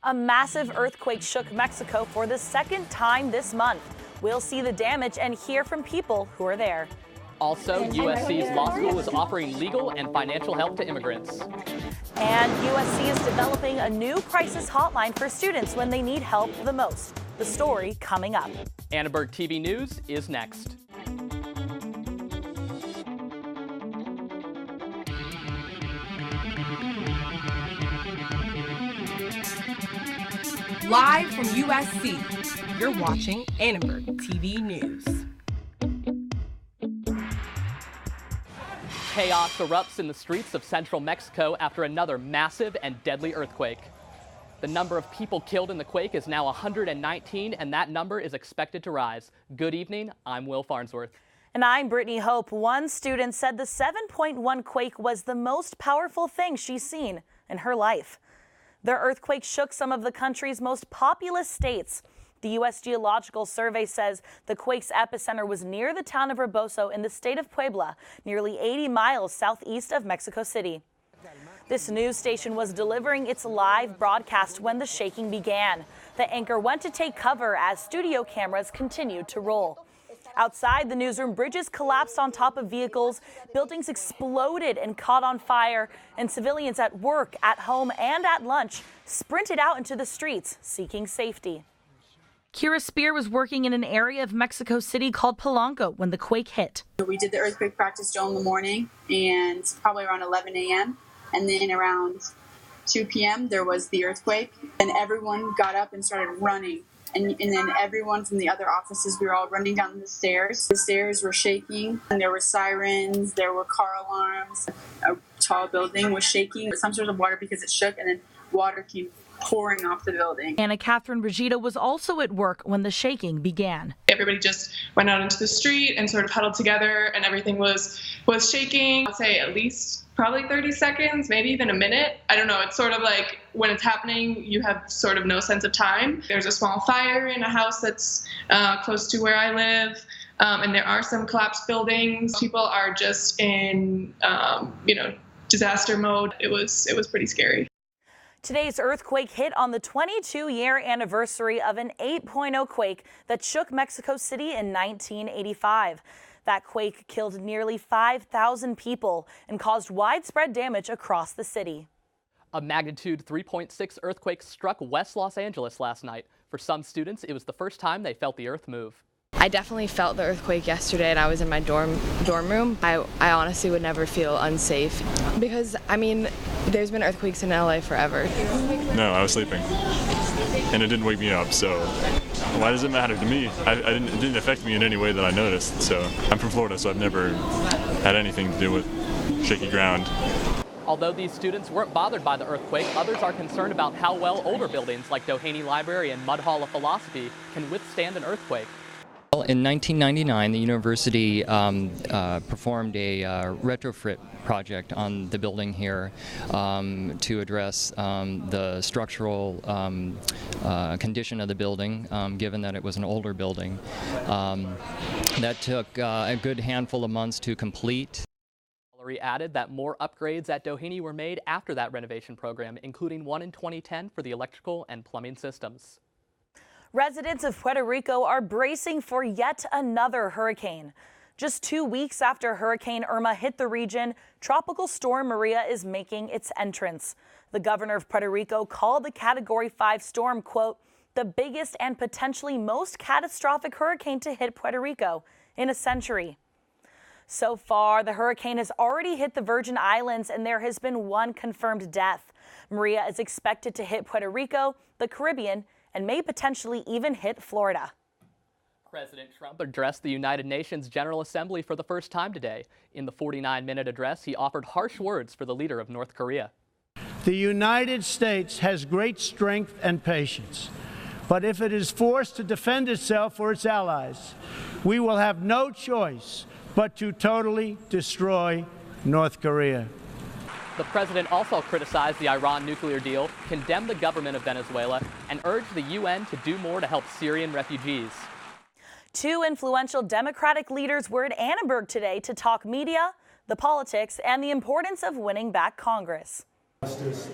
A massive earthquake shook Mexico for the second time this month. We'll see the damage and hear from people who are there. Also, USC's law school is offering legal and financial help to immigrants. And USC is developing a new crisis hotline for students when they need help the most. The story coming up. Annenberg TV News is next. Live from USC, you're watching Annenberg TV News. Chaos erupts in the streets of central Mexico after another massive and deadly earthquake. The number of people killed in the quake is now 119, and that number is expected to rise. Good evening, I'm Will Farnsworth. And I'm Brittany Hope. One student said the 7.1 quake was the most powerful thing she's seen in her life. The earthquake shook some of the country's most populous states. The U.S. Geological Survey says the quake's epicenter was near the town of Rebozo in the state of Puebla, nearly 80 miles southeast of Mexico City. This news station was delivering its live broadcast when the shaking began. The anchor went to take cover as studio cameras continued to roll. Outside the newsroom, bridges collapsed on top of vehicles, buildings exploded and caught on fire, and civilians at work, at home, and at lunch sprinted out into the streets seeking safety. Kira Spear was working in an area of Mexico City called Polanco when the quake hit. We did the earthquake practice drill in the morning, and probably around 11 a.m. And then around 2 p.m. there was the earthquake, and everyone got up and started running. And then everyone from the other offices, we were all running down the stairs. The stairs were shaking, and there were sirens, there were car alarms. A tall building was shaking, some sort of water because it shook, and then water came pouring off the building. Anna Catherine Brigida was also at work when the shaking began. Everybody just went out into the street and sort of huddled together, and everything was shaking. I'd say at least probably 30 seconds, maybe even a minute. I don't know. It's sort of like when it's happening, you have sort of no sense of time. There's a small fire in a house that's close to where I live, and there are some collapsed buildings. People are just in, disaster mode. It was pretty scary. Today's earthquake hit on the 22-year anniversary of an 8.0 quake that shook Mexico City in 1985. That quake killed nearly 5,000 people and caused widespread damage across the city. A magnitude 3.6 earthquake struck West Los Angeles last night. For some students, it was the first time they felt the earth move. I definitely felt the earthquake yesterday, and I was in my dorm room. I honestly would never feel unsafe because, there's been earthquakes in LA forever. No, I was sleeping, and it didn't wake me up, so why does it matter to me? It didn't affect me in any way that I noticed, so I'm from Florida, so I've never had anything to do with shaky ground. Although these students weren't bothered by the earthquake, others are concerned about how well older buildings like Doheny Library and Mudd Hall of Philosophy can withstand an earthquake. In 1999, the university performed a retrofit project on the building here to address the structural condition of the building, given that it was an older building. That took a good handful of months to complete. Valerie added that more upgrades at Doheny were made after that renovation program, including one in 2010 for the electrical and plumbing systems. Residents of Puerto Rico are bracing for yet another hurricane. Just 2 weeks after Hurricane Irma hit the region, Tropical Storm Maria is making its entrance. The governor of Puerto Rico called the Category 5 storm, quote, the biggest and potentially most catastrophic hurricane to hit Puerto Rico in a century. So far, the hurricane has already hit the Virgin Islands, and there has been one confirmed death. Maria is expected to hit Puerto Rico, the Caribbean, and may potentially even hit Florida. President Trump addressed the United Nations General Assembly for the first time today. In the 49-minute address, he offered harsh words for the leader of North Korea. The United States has great strength and patience, but if it is forced to defend itself or its allies, we will have no choice but to totally destroy North Korea. The president also criticized the Iran nuclear deal, condemned the government of Venezuela, and urged the UN to do more to help Syrian refugees. Two influential Democratic leaders were at Annenberg today to talk media, the politics, and the importance of winning back Congress.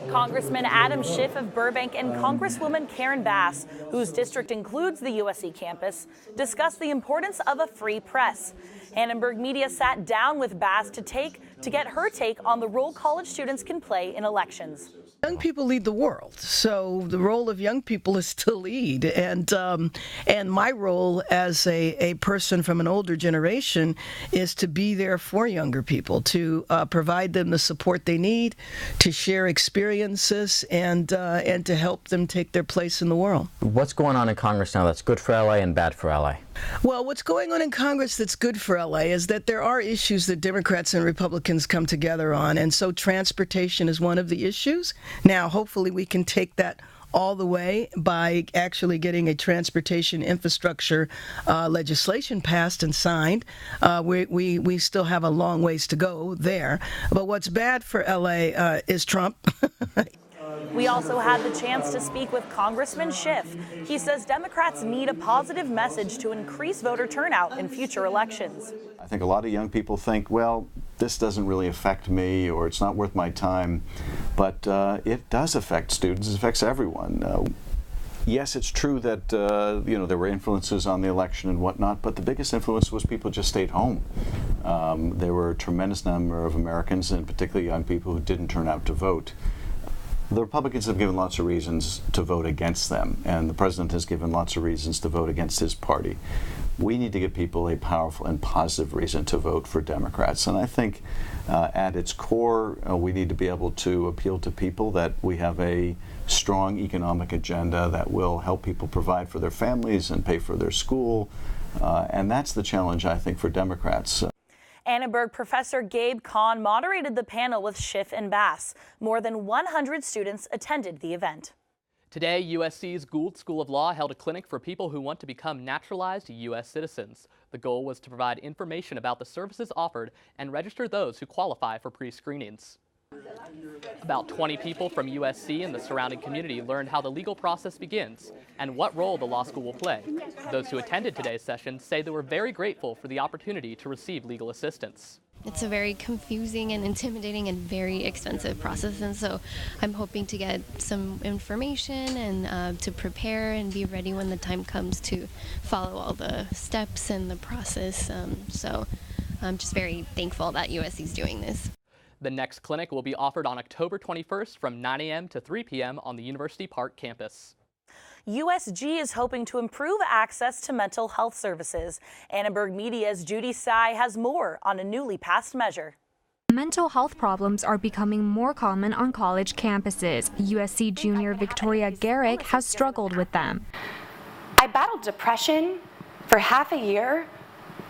Congressman Adam Schiff of Burbank and Congresswoman Karen Bass, whose district includes the USC campus, discussed the importance of a free press. Annenberg Media sat down with Bass to get her take on the role college students can play in elections. Young people lead the world, so the role of young people is to lead, and my role as a person from an older generation is to be there for younger people, to provide them the support they need, to share experiences, and to help them take their place in the world. What's going on in Congress now that's good for LA and bad for LA? Well, what's going on in Congress that's good for LA is that there are issues that Democrats and Republicans come together on, and so transportation is one of the issues. Now, hopefully we can take that all the way by actually getting a transportation infrastructure legislation passed and signed. We still have a long ways to go there. But what's bad for LA is Trump. We also had the chance to speak with Congressman Schiff. He says Democrats need a positive message to increase voter turnout in future elections. I think a lot of young people think, well, this doesn't really affect me, or it's not worth my time, but it does affect students. It affects everyone. Yes, it's true that there were influences on the election and whatnot, but the biggest influence was people just stayed home. There were a tremendous number of Americans, and particularly young people, who didn't turn out to vote. The Republicans have given lots of reasons to vote against them, and the president has given lots of reasons to vote against his party. We need to give people a powerful and positive reason to vote for Democrats, and I think at its core, we need to be able to appeal to people that we have a strong economic agenda that will help people provide for their families and pay for their school, and that's the challenge, I think, for Democrats. Annenberg professor Gabe Kahn moderated the panel with Schiff and Bass. More than 100 students attended the event. Today, USC's Gould School of Law held a clinic for people who want to become naturalized U.S. citizens. The goal was to provide information about the services offered and register those who qualify for pre-screenings. About 20 people from USC and the surrounding community learned how the legal process begins and what role the law school will play. Those who attended today's session say they were very grateful for the opportunity to receive legal assistance. It's a very confusing and intimidating and very expensive process, and so I'm hoping to get some information and to prepare and be ready when the time comes to follow all the steps and the process. So I'm just very thankful that USC is doing this. The next clinic will be offered on October 21st from 9 a.m. to 3 p.m. on the University Park campus. USG is hoping to improve access to mental health services. Annenberg Media's Judy Tsai has more on a newly passed measure. Mental health problems are becoming more common on college campuses. USC junior Victoria Garrick has struggled with them. I battled depression for half a year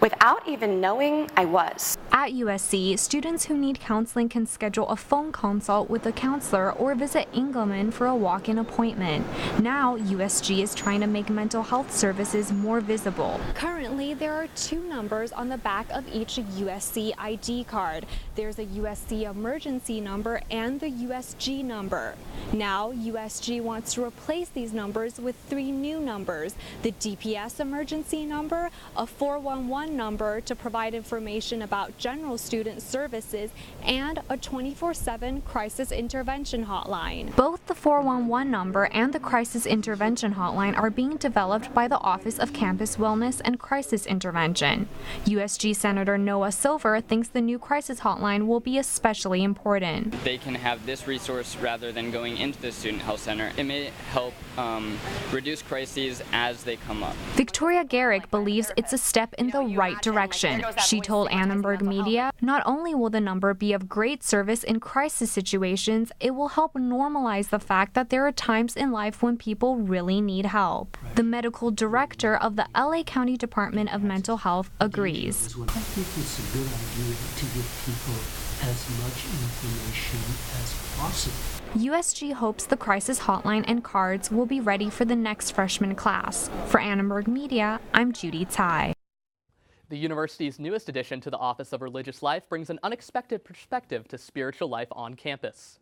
without even knowing I was. At USC, students who need counseling can schedule a phone consult with a counselor or visit Engelman for a walk-in appointment. Now, USG is trying to make mental health services more visible. Currently, there are 2 numbers on the back of each USC ID card. There's a USC emergency number and the USG number. Now, USG wants to replace these numbers with 3 new numbers: the DPS emergency number, a 411 number to provide information about general student services, and a 24/7 crisis intervention hotline. Both the 411 number and the crisis intervention hotline are being developed by the Office of Campus Wellness and Crisis Intervention. USG Senator Noah Silver thinks the new crisis hotline will be especially important. They can have this resource rather than going into the student health center. It may help reduce crises as they come up. Victoria Garrick believes it's a step in the right direction. She told Annenberg Media, not only will the number be of great service in crisis situations, it will help normalize the fact that there are times in life when people really need help. The medical director of the LA County Department of Mental Health agrees. I think it's a good idea to give people as much information as possible. USG hopes the crisis hotline and cards will be ready for the next freshman class. For Annenberg Media, I'm Judy Tsai. The university's newest addition to the Office of Religious Life brings an unexpected perspective to spiritual life on campus.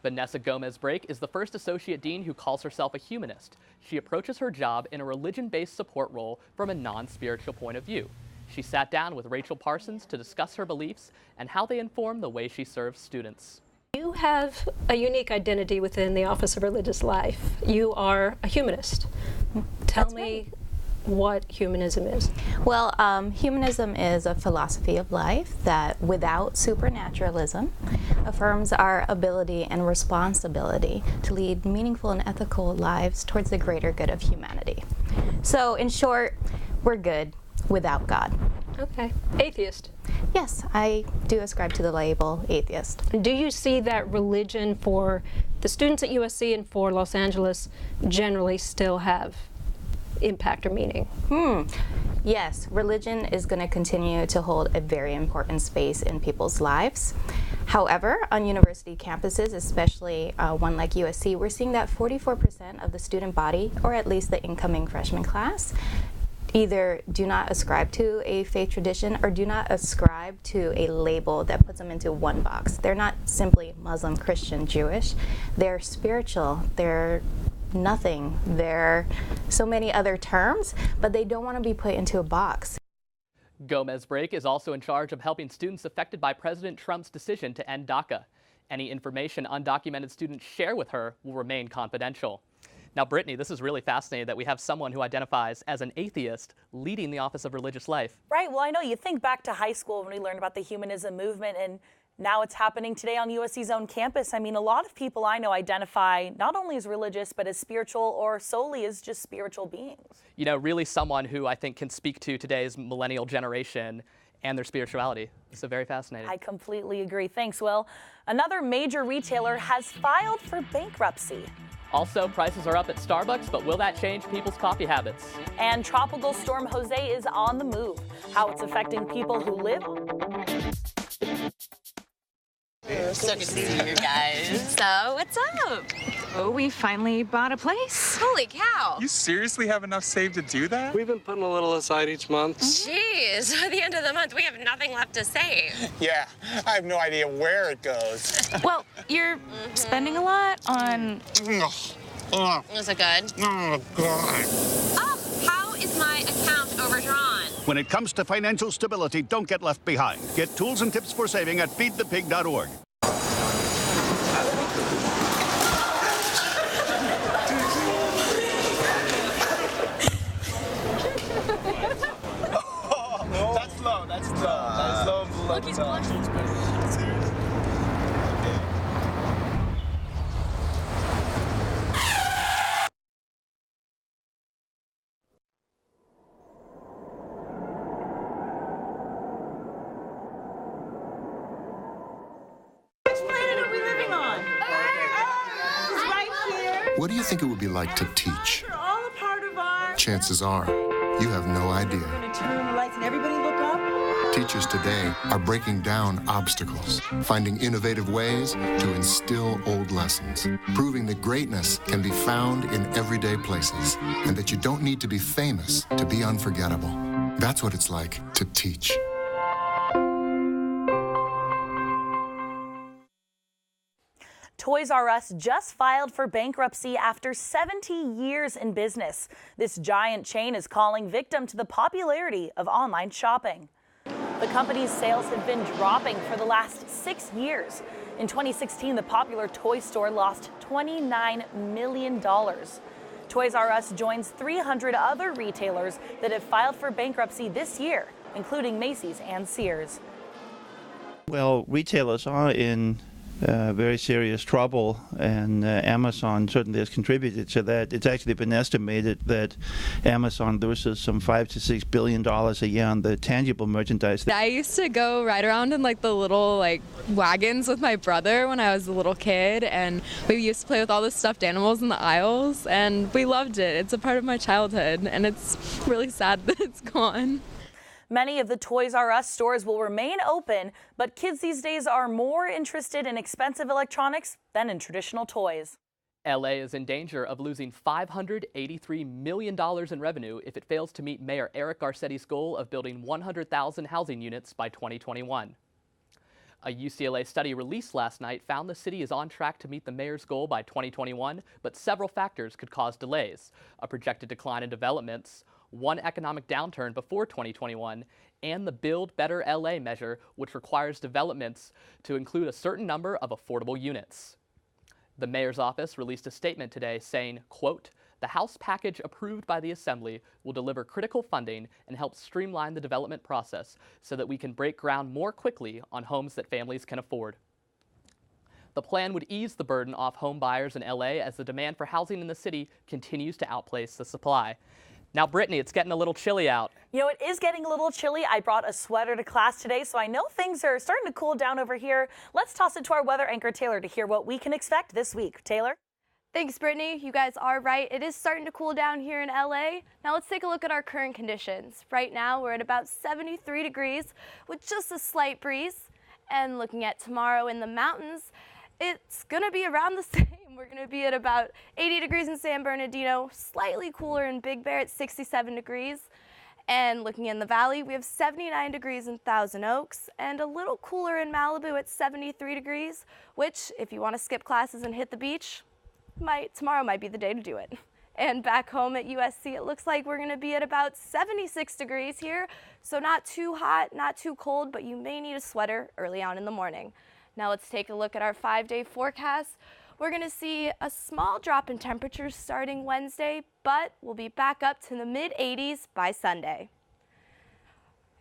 Vanessa Gomez-Brake is the first associate dean who calls herself a humanist. She approaches her job in a religion-based support role from a non-spiritual point of view. She sat down with Rachel Parsons to discuss her beliefs and how they inform the way she serves students. You have a unique identity within the Office of Religious Life. You are a humanist. Tell me what humanism is. Well, humanism is a philosophy of life that, without supernaturalism, affirms our ability and responsibility to lead meaningful and ethical lives towards the greater good of humanity. So, in short, we're good without God. Okay. Atheist. Yes, I do ascribe to the label atheist. Do you see that religion for the students at USC and for Los Angeles generally still have impact or meaning? Yes, religion is going to continue to hold a very important space in people's lives. However, on university campuses, especially one like USC, we're seeing that 44% of the student body, or at least the incoming freshman class, either do not ascribe to a faith tradition or do not ascribe to a label that puts them into one box. They're not simply Muslim, Christian, Jewish. They're spiritual. They're nothing. They're so many other terms, but they don't want to be put into a box. Gomez Brake is also in charge of helping students affected by President Trump's decision to end DACA. Any information undocumented students share with her will remain confidential. Now, Brittany, this is really fascinating that we have someone who identifies as an atheist leading the Office of Religious Life. Right. Well, I know you think back to high school when we learned about the humanism movement, and now it's happening today on USC's own campus. I mean, a lot of people I know identify not only as religious, but as spiritual or solely as just spiritual beings. You know, really someone who I think can speak to today's millennial generation and their spirituality. So very fascinating. I completely agree. Thanks, Will. Another major retailer has filed for bankruptcy. Also, prices are up at Starbucks, but will that change people's coffee habits? And Tropical Storm Jose is on the move. How it's affecting people who live. So good to see you guys. So, what's up? Oh, we finally bought a place. Holy cow. You seriously have enough saved to do that? We've been putting a little aside each month. Jeez, at the end of the month, we have nothing left to save. Yeah, I have no idea where it goes. Well, you're spending a lot on... Is it good? Oh, God. Oh, how is my account overdrawn? When it comes to financial stability, don't get left behind. Get tools and tips for saving at feedthepig.org. That's low. That's low. Look, he's blushing. What do you think it would be like to teach? Chances are, you have no idea. Teachers today are breaking down obstacles, finding innovative ways to instill old lessons, proving that greatness can be found in everyday places, and that you don't need to be famous to be unforgettable. That's what it's like to teach. Toys R Us just filed for bankruptcy after 70 years in business. This giant chain is calling victim to the popularity of online shopping. The company's sales have been dropping for the last 6 years. In 2016, the popular toy store lost $29 million. Toys R Us joins 300 other retailers that have filed for bankruptcy this year, including Macy's and Sears. Well, retailers are in very serious trouble, and Amazon certainly has contributed to that. It's actually been estimated that Amazon loses some $5 to $6 billion a year on the tangible merchandise. I used to go ride around in like the little wagons with my brother when I was a little kid, and we used to play with all the stuffed animals in the aisles, and we loved it. It's a part of my childhood, and it's really sad that it's gone. Many of the Toys R Us stores will remain open, but kids these days are more interested in expensive electronics than in traditional toys. LA is in danger of losing $583 million in revenue if it fails to meet Mayor Eric Garcetti's goal of building 100,000 housing units by 2021. A UCLA study released last night found the city is on track to meet the mayor's goal by 2021, but several factors could cause delays: a projected decline in developments, one economic downturn before 2021, and the Build Better LA measure, which requires developments to include a certain number of affordable units. The mayor's office released a statement today saying, quote, "The House package approved by the Assembly will deliver critical funding and help streamline the development process so that we can break ground more quickly on homes that families can afford." The plan would ease the burden off home buyers in LA as the demand for housing in the city continues to outpace the supply. Now, Brittany, it's getting a little chilly out. You know, it is getting a little chilly. I brought a sweater to class today, so I know things are starting to cool down over here. Let's toss it to our weather anchor, Taylor, to hear what we can expect this week. Taylor? Thanks, Brittany. You guys are right. It is starting to cool down here in LA. Now let's take a look at our current conditions. Right now, we're at about 73 degrees with just a slight breeze. And looking at tomorrow in the mountains, it's going to be around the same. We're going to be at about 80 degrees in San Bernardino, slightly cooler in Big Bear at 67 degrees. And looking in the valley, we have 79 degrees in Thousand Oaks and a little cooler in Malibu at 73 degrees, which, if you want to skip classes and hit the beach, tomorrow might be the day to do it. And back home at USC, it looks like we're going to be at about 76 degrees here, so not too hot, not too cold, but you may need a sweater early on in the morning. Now let's take a look at our 5-day forecast. We're going to see a small drop in temperatures starting Wednesday, but we'll be back up to the mid-80s by Sunday.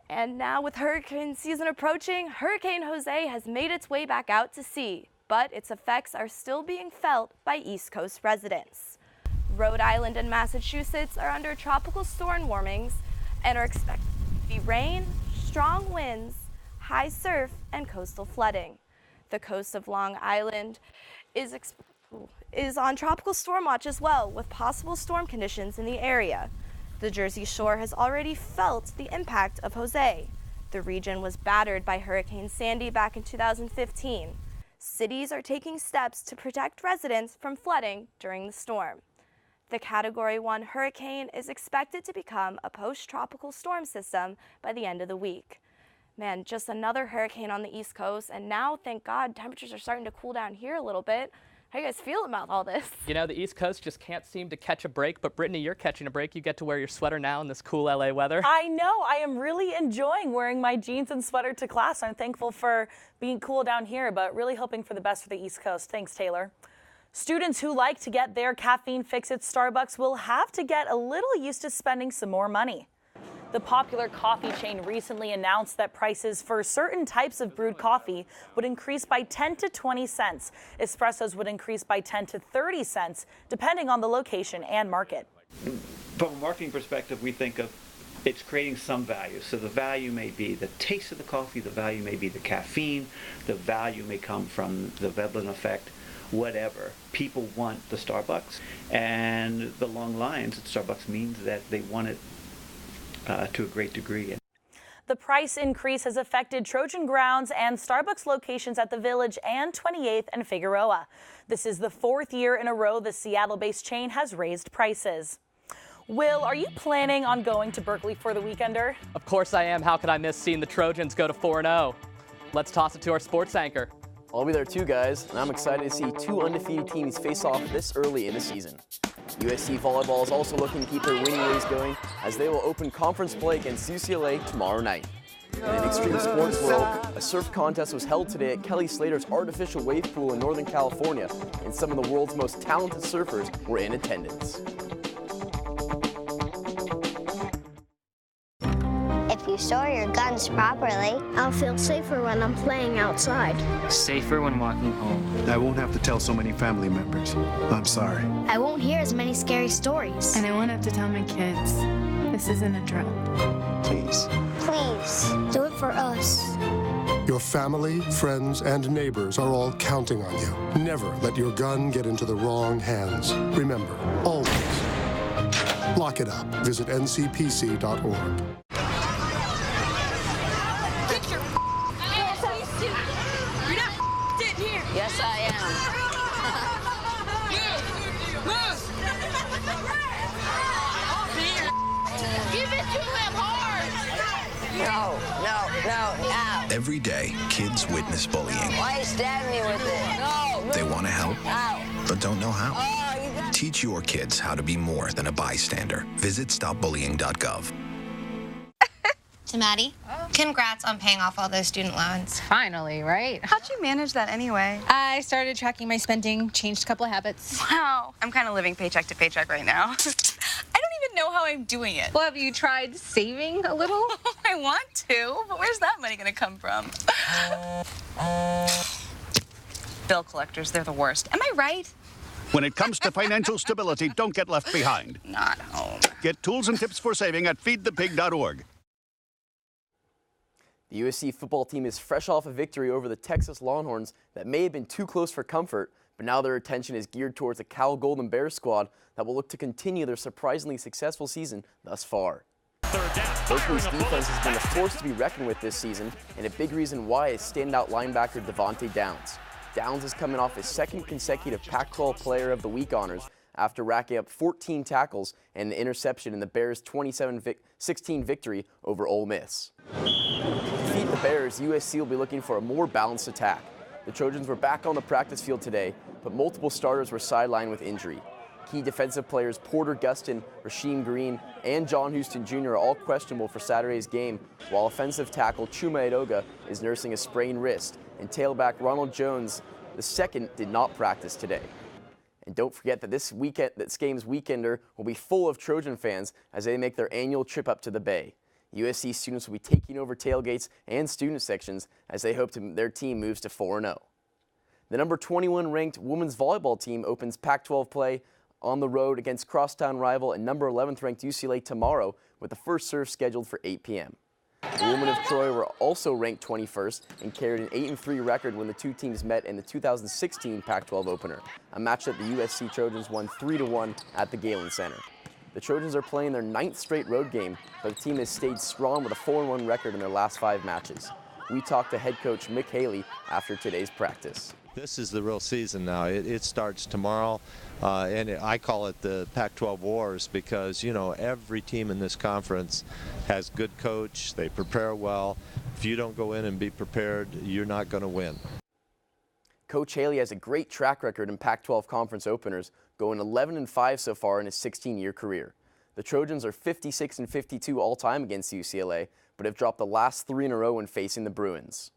And now with hurricane season approaching, Hurricane Jose has made its way back out to sea, but its effects are still being felt by East Coast residents. Rhode Island and Massachusetts are under tropical storm warnings and are expected to be rain, strong winds, high surf, and coastal flooding. The coast of Long Island is on tropical storm watch as well, with possible storm conditions in the area. The Jersey Shore has already felt the impact of Jose. The region was battered by Hurricane Sandy back in 2015. Cities are taking steps to protect residents from flooding during the storm. The Category 1 hurricane is expected to become a post-tropical storm system by the end of the week. Man, just another hurricane on the East Coast, and now, thank God, temperatures are starting to cool down here a little bit. How do you guys feel about all this? You know, the East Coast just can't seem to catch a break, but Brittany, you're catching a break. You get to wear your sweater now in this cool LA weather. I know. I am really enjoying wearing my jeans and sweater to class. I'm thankful for being cool down here, but really hoping for the best for the East Coast. Thanks, Taylor. Students who like to get their caffeine fix at Starbucks will have to get a little used to spending some more money. The popular coffee chain recently announced that prices for certain types of brewed coffee would increase by 10 to 20 cents. Espressos would increase by 10 to 30 cents, depending on the location and market. From a marketing perspective, we think of it's creating some value. So the value may be the taste of the coffee, the value may be the caffeine, the value may come from the Veblen effect, whatever. People want the Starbucks, and the long lines at Starbucks means that they want it to a great degree. The price increase has affected Trojan Grounds and Starbucks locations at the Village and 28th and Figueroa. This is the 4th year in a row the Seattle-based chain has raised prices. Will, are you planning on going to Berkeley for the weekender? Of course I am. How could I miss seeing the Trojans go to 4-0? Let's toss it to our sports anchor. I'll be there too, guys, and I'm excited to see 2 undefeated teams face off this early in the season. USC volleyball is also looking to keep their winning ways going as they will open conference play against UCLA tomorrow night. In an extreme sports world, a surf contest was held today at Kelly Slater's artificial wave pool in Northern California, and some of the world's most talented surfers were in attendance. If you store your guns properly, I'll feel safer when I'm playing outside. Safer when walking home. I won't have to tell so many family members. I'm sorry. I won't hear as many scary stories. And I won't have to tell my kids. This isn't a drill. Please. Please, do it for us. Your family, friends, and neighbors are all counting on you. Never let your gun get into the wrong hands. Remember, always, lock it up. Visit ncpc.org. Yes, I am. Give it to him hard. No. Every day, kids witness bullying. Why you stab me with it? No. They want to help, Ow. but don't know how. Oh, you got Teach your kids how to be more than a bystander. Visit stopbullying.gov. To Maddie, congrats on paying off all those student loans. Finally, right? How'd you manage that anyway? I started tracking my spending, changed a couple of habits. Wow, I'm kind of living paycheck to paycheck right now. I don't even know how I'm doing it. Well, have you tried saving a little? I want to, but where's that money gonna come from? Bill collectors, they're the worst. Am I right? When it comes to financial stability, don't get left behind. Not home. Get tools and tips for saving at feedthepig.org. The USC football team is fresh off a victory over the Texas Longhorns that may have been too close for comfort, but now their attention is geared towards the Cal Golden Bears squad that will look to continue their surprisingly successful season thus far. Berkeley's defense has been a force to be reckoned with this season, and a big reason why is standout linebacker Devontae Downs. Downs is coming off his second consecutive Pac-12 Player of the Week honors after racking up 14 tackles and an interception in the Bears' 27-16 victory over Ole Miss. To defeat the Bears, USC will be looking for a more balanced attack. The Trojans were back on the practice field today, but multiple starters were sidelined with injury. Key defensive players Porter Gustin, Rasheem Green, and John Houston Jr. are all questionable for Saturday's game, while offensive tackle Chuma Edoga is nursing a sprained wrist, and tailback Ronald Jones II did not practice today. And don't forget that this game's weekender will be full of Trojan fans as they make their annual trip up to the Bay. USC students will be taking over tailgates and student sections as they hope their team moves to 4-0. The number 21 ranked women's volleyball team opens Pac-12 play on the road against crosstown rival and number 11th ranked UCLA tomorrow, with the first serve scheduled for 8 p.m. The women of Troy were also ranked 21st and carried an 8-3 record when the two teams met in the 2016 Pac-12 opener, a match that the USC Trojans won 3-1 at the Galen Center. The Trojans are playing their 9th straight road game, but the team has stayed strong with a 4-1 record in their last 5 matches. We talked to head coach Mick Haley after today's practice. This is the real season now. It starts tomorrow, and I call it the Pac-12 Wars because, you know, every team in this conference has good coach. They prepare well. If you don't go in and be prepared, you're not going to win. Coach Haley has a great track record in Pac-12 conference openers, going 11-5 so far in his 16-year career. The Trojans are 56-52 all-time against UCLA, but have dropped the last 3 in a row when facing the Bruins.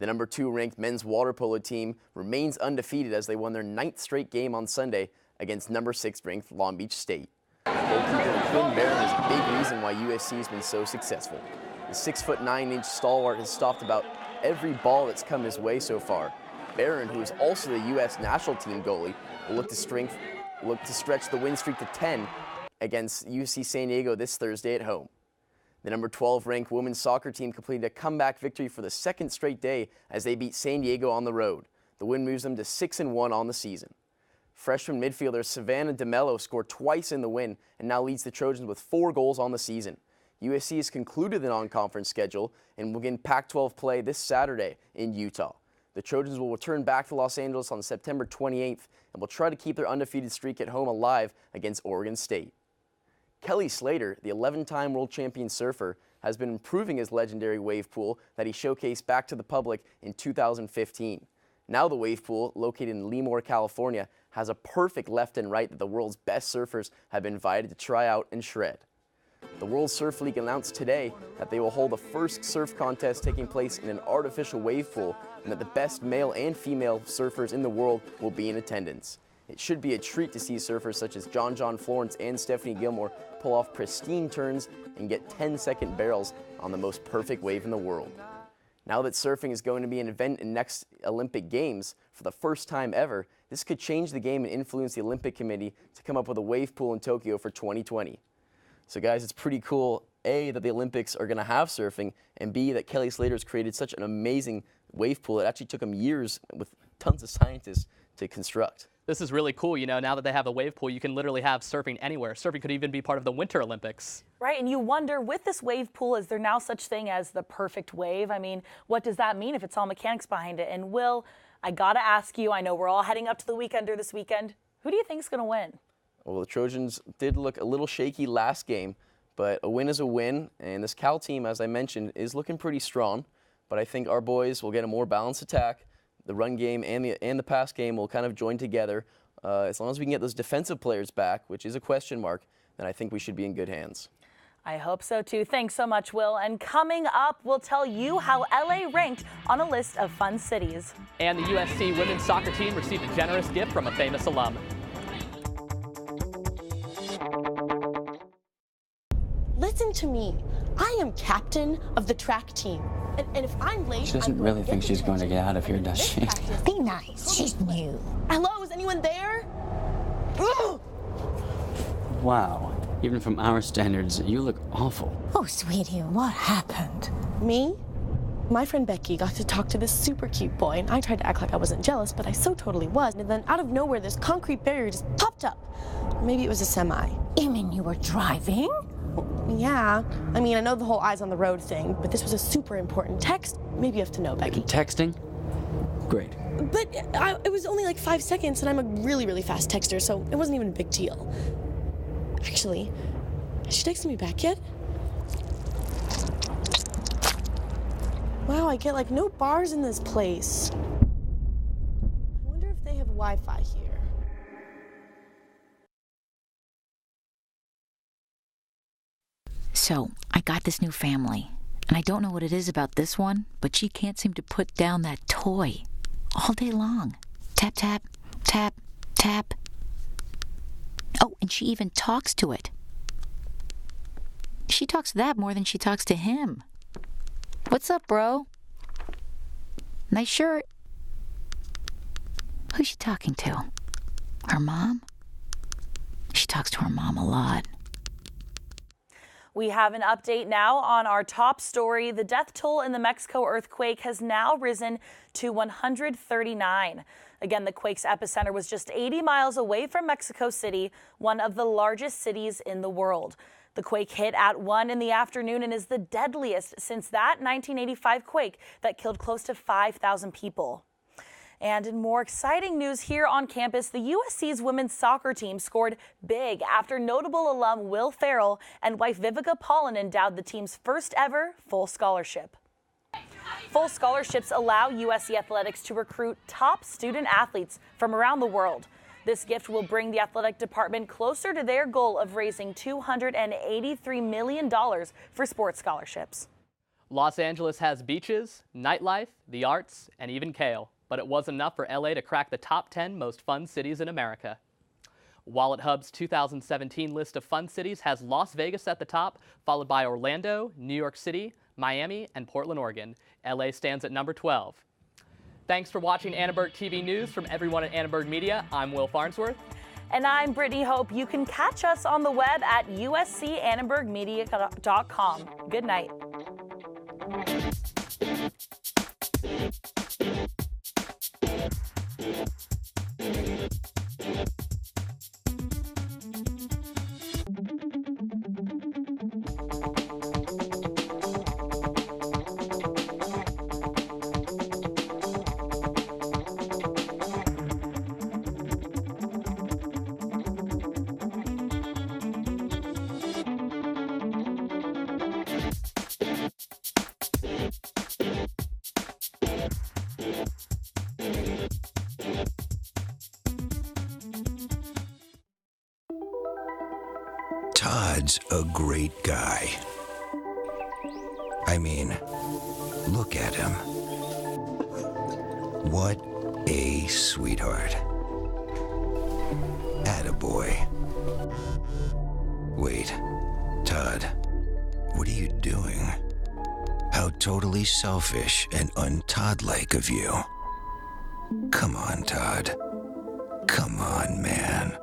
The number 2 ranked men's water polo team remains undefeated as they won their 9th straight game on Sunday against number 6 ranked Long Beach State. Goalkeeper Quinn Barron is a big reason why USC has been so successful. The 6'9" stalwart has stopped about every ball that's come his way so far. Barron, who is also the U.S. national team goalie, will look to stretch the win streak to 10 against UC San Diego this Thursday at home. The number 12 ranked women's soccer team completed a comeback victory for the 2nd straight day as they beat San Diego on the road. The win moves them to 6-1 on the season. Freshman midfielder Savannah DeMello scored twice in the win and now leads the Trojans with 4 goals on the season. USC has concluded the non-conference schedule and will begin Pac-12 play this Saturday in Utah. The Trojans will return back to Los Angeles on September 28th and will try to keep their undefeated streak at home alive against Oregon State. Kelly Slater, the 11-time world champion surfer, has been improving his legendary wave pool that he showcased back to the public in 2015. Now the wave pool, located in Lemoore, California, has a perfect left and right that the world's best surfers have been invited to try out and shred. The World Surf League announced today that they will hold the first surf contest taking place in an artificial wave pool and that the best male and female surfers in the world will be in attendance. It should be a treat to see surfers such as John Florence and Stephanie Gilmore pull off pristine turns and get 10-second barrels on the most perfect wave in the world. Now that surfing is going to be an event in next Olympic Games for the first time ever, this could change the game and influence the Olympic Committee to come up with a wave pool in Tokyo for 2020. So guys, it's pretty cool, A, that the Olympics are going to have surfing, and B, that Kelly Slater's created such an amazing wave pool. It actually took him years with tons of scientists to construct. This is really cool. You know, now that they have a wave pool, you can literally have surfing anywhere. Surfing could even be part of the Winter Olympics. Right, and you wonder, with this wave pool, is there now such thing as the perfect wave? I mean, what does that mean if it's all mechanics behind it? And Will, I gotta ask you, I know we're all heading up to the weekender this weekend. Who do you think is gonna win? Well, the Trojans did look a little shaky last game, but a win is a win, and this Cal team, as I mentioned, is looking pretty strong. But I think our boys will get a more balanced attack. The run game and the pass game will kind of join together. As long as we can get those defensive players back, which is a question mark, then I think we should be in good hands. I hope so too. Thanks so much, Will. And coming up, we'll tell you how LA ranked on a list of fun cities. And the USC women's soccer team received a generous gift from a famous alum. Listen to me. I am captain of the track team. And if I'm late, She doesn't really think she's going to get out of here, does she? Be nice. She's new. Hello, is anyone there? Ugh! Wow. Even from our standards, you look awful. Oh, sweetie, what happened? Me? My friend Becky got to talk to this super cute boy, and I tried to act like I wasn't jealous, but I so totally was. And then out of nowhere, this concrete barrier just popped up. Maybe it was a semi. You mean you were driving? Yeah. I mean, I know the whole eyes on the road thing, but this was a super important text. Maybe you have to know, Becky. Texting? Great. But it was only like 5 seconds, and I'm a really, really fast texter, so it wasn't even a big deal. Actually, has she texted me back yet? Wow, I get like no bars in this place. I wonder if they have Wi-Fi here. So, I got this new family, and I don't know what it is about this one, but she can't seem to put down that toy all day long. Tap, tap, tap, tap. Oh, and she even talks to it. She talks to that more than she talks to him. What's up, bro? Nice shirt. Who's she talking to? Her mom? She talks to her mom a lot. We have an update now on our top story. The death toll in the Mexico earthquake has now risen to 139. Again, the quake's epicenter was just 80 miles away from Mexico City, one of the largest cities in the world. The quake hit at 1 in the afternoon and is the deadliest since that 1985 quake that killed close to 5,000 people. And in more exciting news here on campus, the USC's women's soccer team scored big after notable alum Will Ferrell and wife Vivica Paulin endowed the team's first ever full scholarship. Full scholarships allow USC athletics to recruit top student athletes from around the world. This gift will bring the athletic department closer to their goal of raising $283 million for sports scholarships. Los Angeles has beaches, nightlife, the arts, and even kale. But it wasn't enough for LA to crack the top 10 most fun cities in America. Wallet Hub's 2017 list of fun cities has Las Vegas at the top, followed by Orlando, New York City, Miami, and Portland, Oregon. LA stands at number 12. Thanks for watching Annenberg TV News. From everyone at Annenberg Media, I'm Will Farnsworth. And I'm Brittany Hope. You can catch us on the web at uscannenbergmedia.com. Good night. Todd's a great guy. I mean, look at him. What a sweetheart. Attaboy. Wait, Todd, what are you doing? How totally selfish and un-Todd-like of you. Come on, Todd. Come on, man.